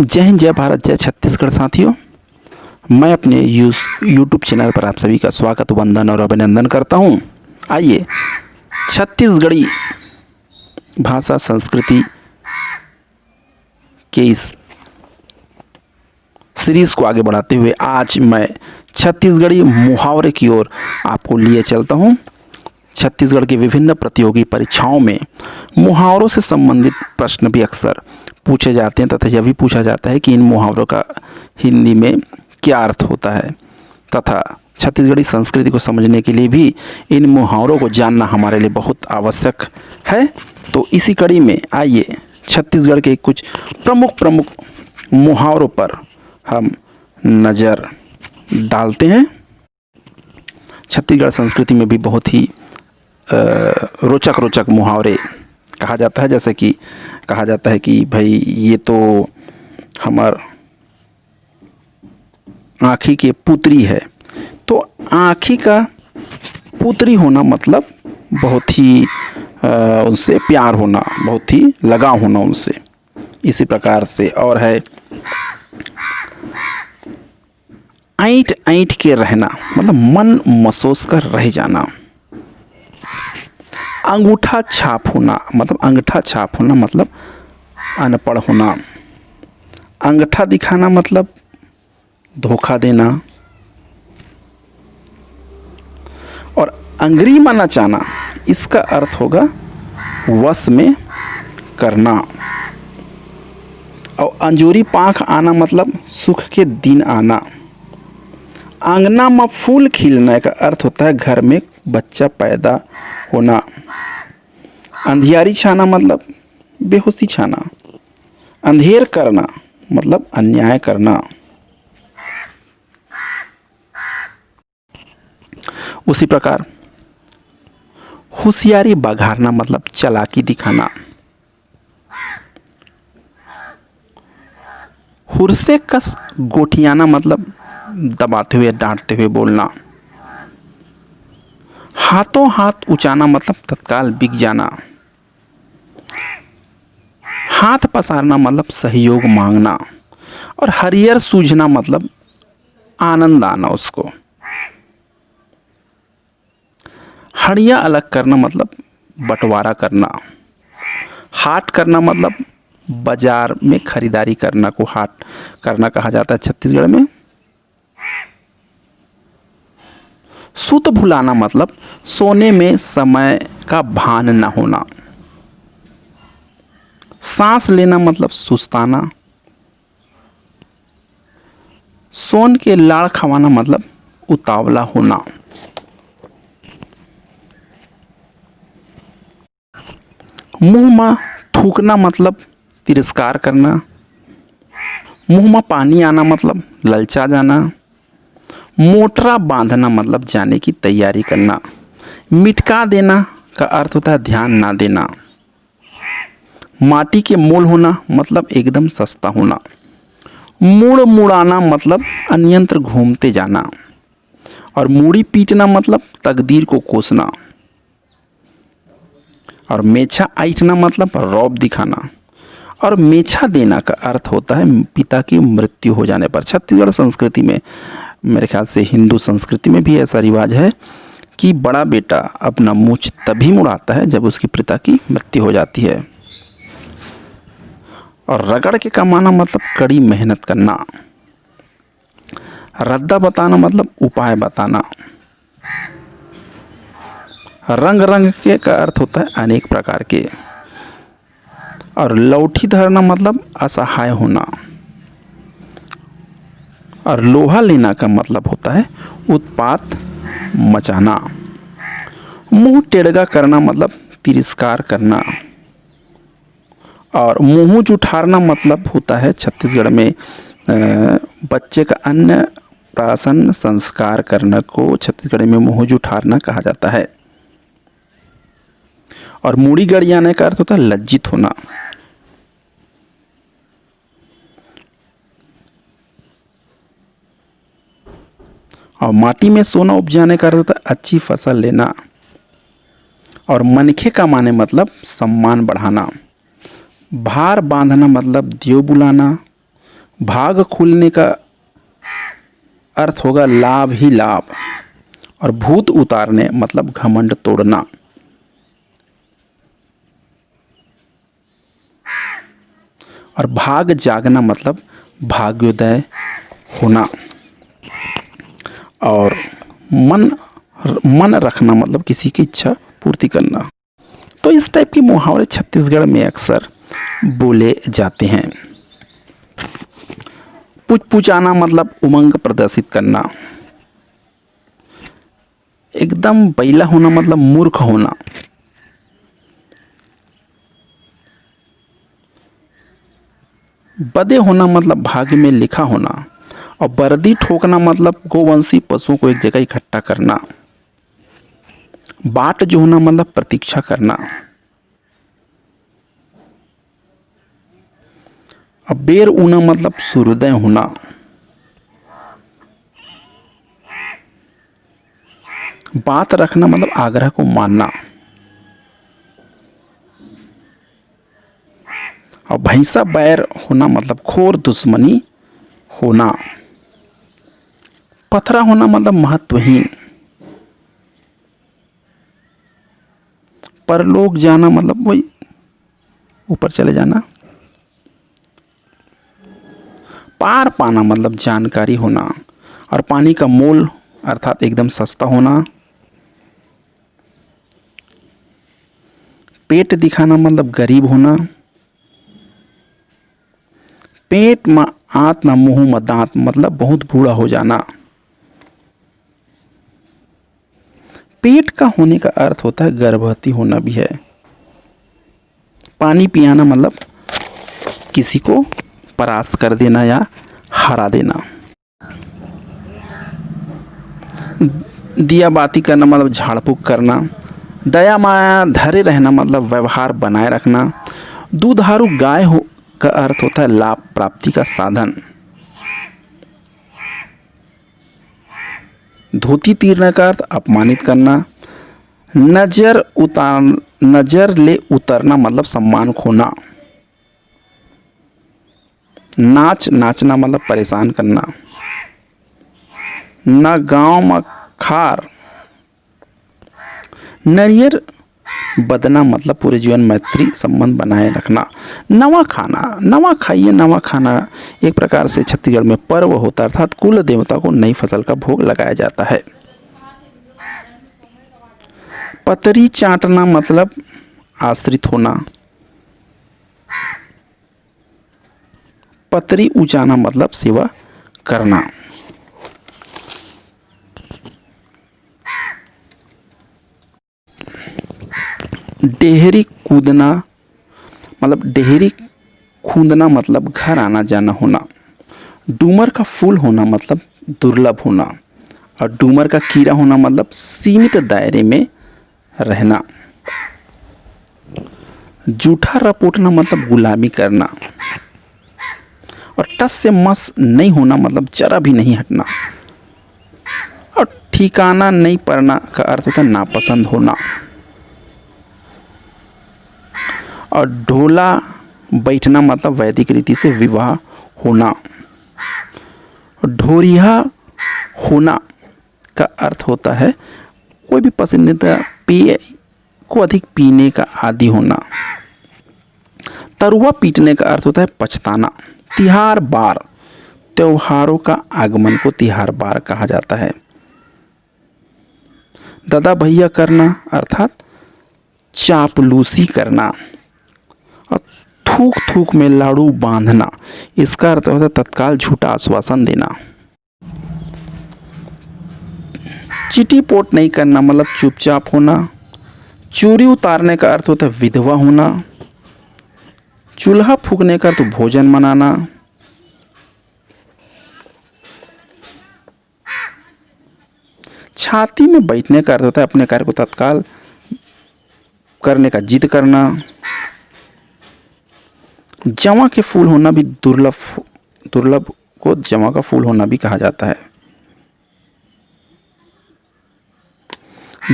जय हिंद, जय भारत, जय छत्तीसगढ़। साथियों, मैं अपने यूट्यूब चैनल पर आप सभी का स्वागत, वंदन और अभिनंदन करता हूं। आइए छत्तीसगढ़ी भाषा संस्कृति के इस सीरीज़ को आगे बढ़ाते हुए आज मैं छत्तीसगढ़ी मुहावरे की ओर आपको लिए चलता हूं। छत्तीसगढ़ की विभिन्न प्रतियोगी परीक्षाओं में मुहावरों से संबंधित प्रश्न भी अक्सर पूछे जाते हैं तथा यह भी पूछा जाता है कि इन मुहावरों का हिंदी में क्या अर्थ होता है तथा छत्तीसगढ़ी संस्कृति को समझने के लिए भी इन मुहावरों को जानना हमारे लिए बहुत आवश्यक है। तो इसी कड़ी में आइए छत्तीसगढ़ के कुछ प्रमुख मुहावरों पर हम नज़र डालते हैं। छत्तीसगढ़ संस्कृति में भी बहुत ही रोचक मुहावरे कहा जाता है, जैसे कि कहा जाता है कि भाई ये तो हमार आँखी के पुत्री है। तो आँखी का पुत्री होना मतलब बहुत ही उनसे प्यार होना, बहुत ही लगाव होना उनसे। इसी प्रकार से और है ऐंठ ऐंठ के रहना मतलब मन मसोस कर रह जाना। अंगूठा छाप होना मतलब अंगूठा छाप होना मतलब अनपढ़ होना। अंगूठा दिखाना मतलब धोखा देना। और अंगुरी नचाना इसका अर्थ होगा वश में करना। और अंजूरी पाँख आना मतलब सुख के दिन आना। आंगना में फूल खिलने का अर्थ होता है घर में बच्चा पैदा होना। अंधियारी छाना मतलब बेहोशी छाना। अंधेर करना मतलब अन्याय करना। उसी प्रकार होशियारी बघारना मतलब चालाकी दिखाना। हुरसे कस गोठियाना मतलब दबाते हुए डांटते हुए बोलना। हाथों हाथ उचाना मतलब तत्काल बिक जाना। हाथ पसारना मतलब सहयोग मांगना। और हरियर सूझना मतलब आनंद आना उसको। हड़िया अलग करना मतलब बंटवारा करना। हाट करना मतलब बाजार में खरीदारी करना को हाट करना कहा जाता है छत्तीसगढ़ में। सुत भुलाना मतलब सोने में समय का भान न होना। सांस लेना मतलब सुस्ताना। सोन के लाड़ खवाना मतलब उतावला होना। मुंह में थूकना मतलब तिरस्कार करना। मुंह में पानी आना मतलब ललचा जाना। मोटरा बांधना मतलब जाने की तैयारी करना। मिटका देना का अर्थ होता है ध्यान ना देना। माटी के मोल होना मतलब एकदम सस्ता होना। मुड़ मुड़ाना मतलब अन्यंत्र घूमते जाना। और मूड़ी पीटना मतलब तकदीर को कोसना। और मेछा ऐंठना मतलब रौब दिखाना। और मेछा देना का अर्थ होता है पिता की मृत्यु हो जाने पर। छत्तीसगढ़ संस्कृति में, मेरे ख्याल से हिंदू संस्कृति में भी ऐसा रिवाज है कि बड़ा बेटा अपना मूछ तभी मुड़ाता है जब उसके पिता की मृत्यु हो जाती है। और रगड़ के कमाना मतलब कड़ी मेहनत करना। रद्दा बताना मतलब उपाय बताना। रंग रंग के का अर्थ होता है अनेक प्रकार के। और लौठी धरना मतलब असहाय होना। और लोहा लेना का मतलब होता है उत्पात मचाना। मुंह टेढ़ा करना मतलब तिरस्कार करना। और मुंह जुठारना मतलब होता है छत्तीसगढ़ में बच्चे का अन्न प्राशन संस्कार करने को छत्तीसगढ़ में मुंह जुठारना कहा जाता है। और मूड़ी गड़ियाने का अर्थ होता है लज्जित होना। और माटी में सोना उपजाने का अर्थ होता है अच्छी फसल लेना। और मनखे का माने मतलब सम्मान बढ़ाना। भार बांधना मतलब दियो बुलाना। भाग खुलने का अर्थ होगा लाभ ही लाभ। और भूत उतारने मतलब घमंड तोड़ना। और भाग जागना मतलब भाग्योदय होना। और मन रखना मतलब किसी की इच्छा पूर्ति करना। तो इस टाइप के मुहावरे छत्तीसगढ़ में अक्सर बोले जाते हैं। पुचपुचाना मतलब उमंग प्रदर्शित करना। एकदम बैला होना मतलब मूर्ख होना। बदे होना मतलब भाग्य में लिखा होना। और बर्दी ठोकना मतलब गोवंशी पशुओं को एक जगह इकट्ठा करना। बाट जो होना मतलब प्रतीक्षा करना। और बेर ऊना मतलब सूर्योदय होना। बात रखना मतलब आग्रह को मानना। और भैंसा बैर होना मतलब घोर दुश्मनी होना। पथरा होना मतलब महत्वहीन। परलोक जाना मतलब वही ऊपर चले जाना। पार पाना मतलब जानकारी होना। और पानी का मोल अर्थात एकदम सस्ता होना। पेट दिखाना मतलब गरीब होना। पेट में आंत न मुंह में दांत मतलब बहुत बूढ़ा हो जाना। पेट का होने का अर्थ होता है गर्भवती होना भी है। पानी पियाना मतलब किसी को परास्त कर देना या हरा देना। दिया बाती करना मतलब झाड़ फूक करना। दया माया धरे रहना मतलब व्यवहार बनाए रखना। दूधारू गाय हो का अर्थ होता है लाभ प्राप्ति का साधन। धोती तीरने का अर्थ अपमानित करना। नजर ले उतरना मतलब सम्मान खोना। नाचना मतलब परेशान करना। न गांव में खार नरियर बदना मतलब पूरे जीवन मैत्री संबंध बनाए रखना। नवा खाइए। नवा खाना एक प्रकार से छत्तीसगढ़ में पर्व होता है अर्थात कुल देवता को नई फसल का भोग लगाया जाता है। पतरी चाटना मतलब आश्रित होना। पतरी उचाना मतलब सेवा करना। डेहरी कूदना मतलब डेहरी खूंदना मतलब घर आना जाना होना। डूमर का फूल होना मतलब दुर्लभ होना। और डूमर का कीड़ा होना मतलब सीमित दायरे में रहना। जूठा रपोटना मतलब गुलामी करना। और टस से मस नहीं होना मतलब जरा भी नहीं हटना। और ठिकाना नहीं पड़ना का अर्थ होता है नापसंद होना। और ढोला बैठना मतलब वैदिक रीति से विवाह होना। ढोरिया होना का अर्थ होता है कोई भी पसंदीदा पेय को अधिक पीने का आदी होना। तरुआ पीटने का अर्थ होता है पछताना। तिहार बार त्योहारों का आगमन को तिहार बार कहा जाता है। दादा भैया करना अर्थात चापलूसी करना। और थूक थूक में लाड़ू बांधना इसका अर्थ होता है तत्काल झूठा आश्वासन देना। चिटी पोट नहीं करना मतलब चुपचाप होना। चूरी उतारने का अर्थ होता है विधवा होना। चूल्हा फूकने का अर्थ भोजन मनाना। छाती में बैठने का अर्थ होता है अपने कार्य को तत्काल करने का जिद करना। जवा के फूल होना भी दुर्लभ को जवा का फूल होना भी कहा जाता है।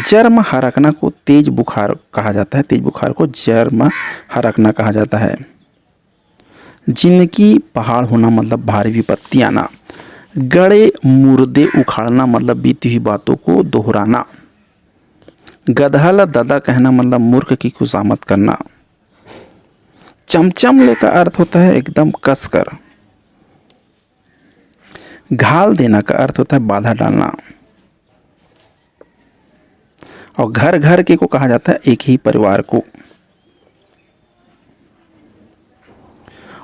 जर्म हरकना को तेज बुखार कहा जाता है। तेज बुखार को जर्म हरकना कहा जाता है। जिंदगी पहाड़ होना मतलब भारी विपत्ति आना। गड़े मुर्दे उखाड़ना मतलब बीती हुई बातों को दोहराना। गधल ददा कहना मतलब मूर्ख की खुशामद करना। चमचमले का अर्थ होता है एकदम कसकर। घाल देना का अर्थ होता है बाधा डालना। और घर घर के को कहा जाता है एक ही परिवार को।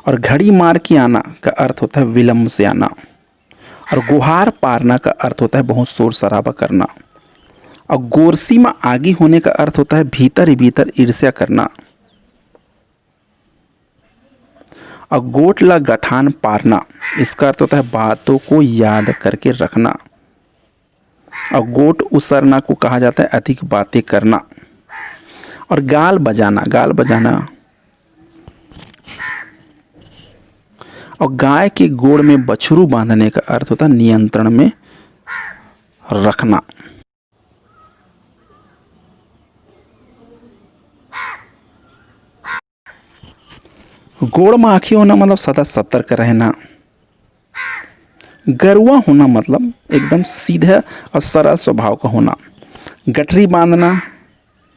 और घड़ी मार के आना का अर्थ होता है विलंब से आना। और गुहार पारना का अर्थ होता है बहुत शोर शराबा करना। और गोरसी में आगी होने का अर्थ होता है भीतर ही भीतर ईर्ष्या करना। और गोटला गठान पारना इसका अर्थ होता है बातों को याद करके रखना। और गोट उसरना को कहा जाता है अधिक बातें करना। और गाल बजाना और गाय के गोड़ में बछरू बांधने का अर्थ होता है नियंत्रण में रखना। गोड़ में आँखी होना मतलब सदा सतर्क रहना। गरुआ होना मतलब एकदम सीधा और सरल स्वभाव का होना। गठरी बांधना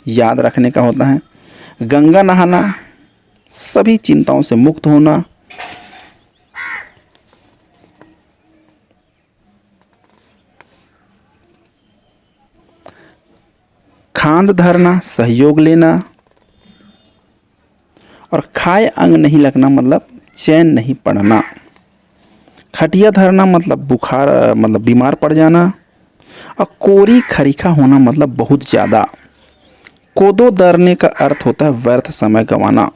याद रखने का होता है। गंगा नहाना सभी चिंताओं से मुक्त होना। खांद धरना सहयोग लेना। और खाए अंग नहीं लगना मतलब चैन नहीं पड़ना। खटिया धरना मतलब बुखार मतलब बीमार पड़ जाना। और कोरी खरीखा होना मतलब बहुत ज़्यादा। कोदो दरने का अर्थ होता है व्यर्थ समय गंवाना।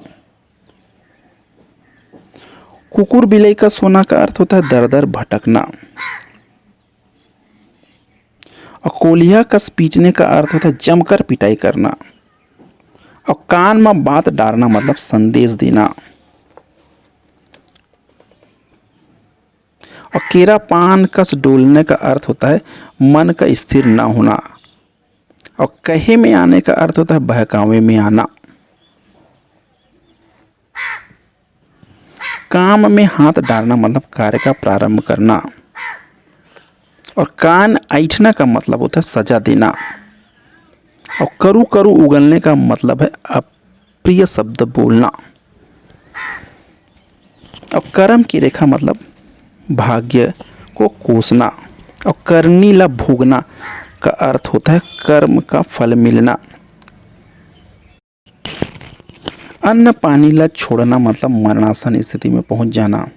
कुकुर बिलाई का सोना का अर्थ होता है दर दर भटकना। और कोलिया कस पीटने का अर्थ होता है जमकर पिटाई करना। और कान में बात डालना मतलब संदेश देना। और केरा पान कस डोलने का अर्थ होता है मन का स्थिर ना होना। और कहे में आने का अर्थ होता है बहकावे में आना। काम में हाथ डालना मतलब कार्य का प्रारंभ करना। और कान ऐंठना का मतलब होता है सजा देना। और करू करू उगलने का मतलब है अप्रिय शब्द बोलना। और कर्म की रेखा मतलब भाग्य को कोसना। और करनी ला भोगना का अर्थ होता है कर्म का फल मिलना। अन्न पानी ला छोड़ना मतलब मरणासन स्थिति में पहुंच जाना।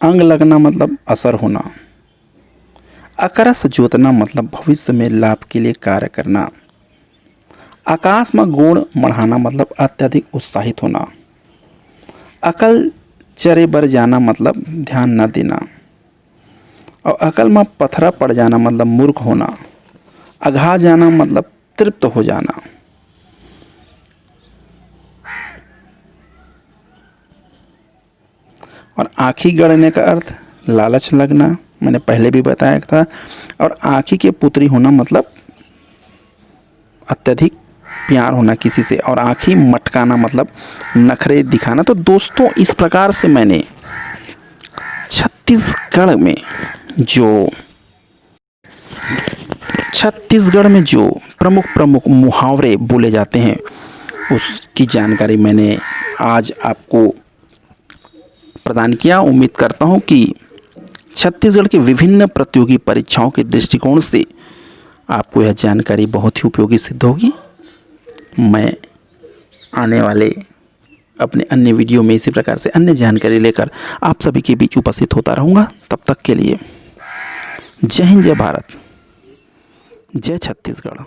अंग लगना मतलब असर होना। अकरस जोतना मतलब भविष्य में लाभ के लिए कार्य करना। आकाश में गुण बढ़ाना मतलब अत्यधिक उत्साहित होना। अकल चरे बर जाना मतलब ध्यान न देना। और अकल में पथरा पड़ जाना मतलब मूर्ख होना। अघा जाना मतलब तृप्त हो जाना। और आँखी गड़ने का अर्थ लालच लगना, मैंने पहले भी बताया था। और आँखी के पुत्री होना मतलब अत्यधिक प्यार होना किसी से। और आँखी मटकाना मतलब नखरे दिखाना। तो दोस्तों इस प्रकार से मैंने छत्तीसगढ़ में जो प्रमुख मुहावरे बोले जाते हैं उसकी जानकारी मैंने आज आपको प्रदान किया। उम्मीद करता हूं कि छत्तीसगढ़ के विभिन्न प्रतियोगी परीक्षाओं के दृष्टिकोण से आपको यह जानकारी बहुत ही उपयोगी सिद्ध होगी। मैं आने वाले अपने अन्य वीडियो में इसी प्रकार से अन्य जानकारी लेकर आप सभी के बीच उपस्थित होता रहूँगा। तब तक के लिए जय हिंद, जय भारत, जय छत्तीसगढ़।